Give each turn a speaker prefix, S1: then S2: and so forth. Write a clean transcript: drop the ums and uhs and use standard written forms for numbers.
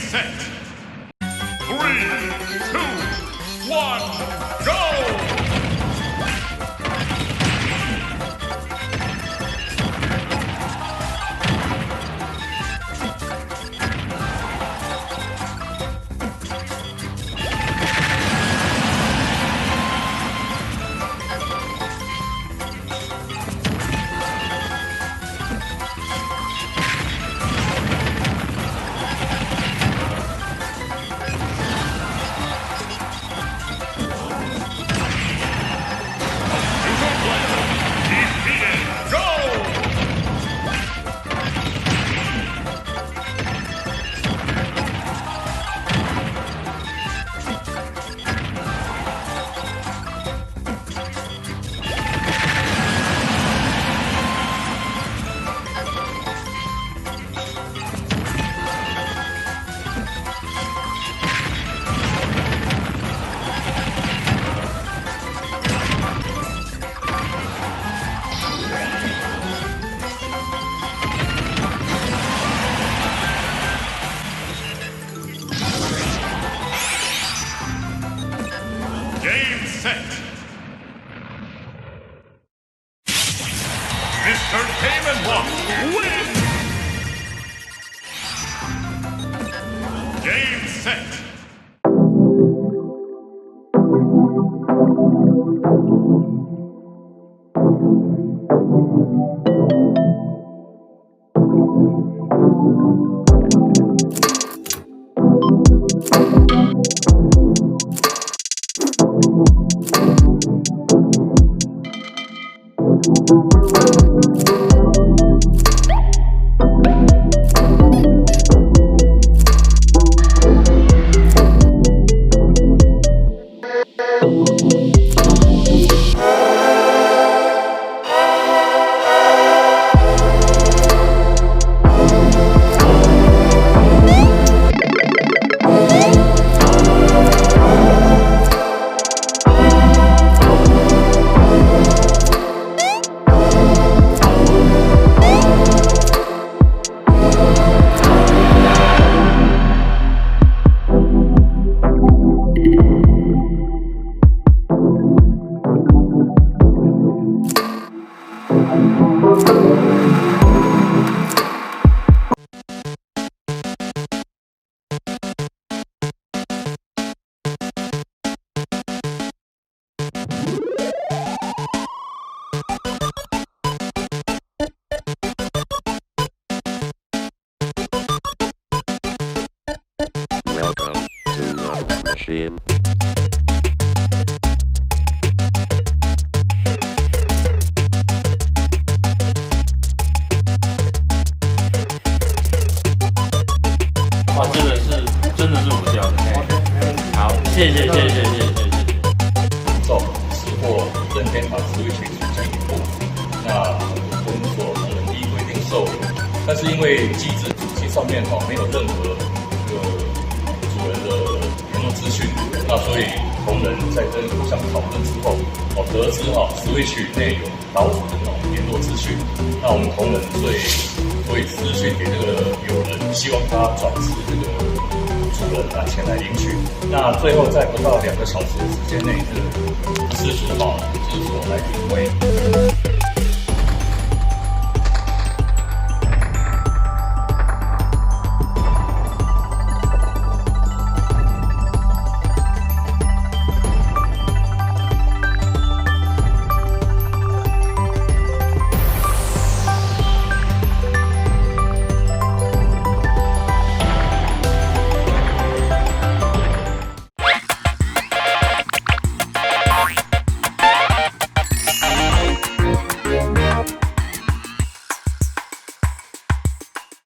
S1: set. 3, 2, 1, go! Game set. Mr. Game & Watch wins. Game set.
S2: Welcome to the machine.
S3: 哇，真的是我要的。好，谢谢。
S4: 吃货任天堂Switch出现以后，那工作人依规定授予，但是因为机制主机上面没有任何主人的联络资讯，那所以同仁在跟互相讨论之后，得知Switch内有岛主的联络资讯，那我们同仁会私讯给这个友人，希望他转知这个主人前来领取。那最后在不到2个小时的时间内，是失主制作来领回。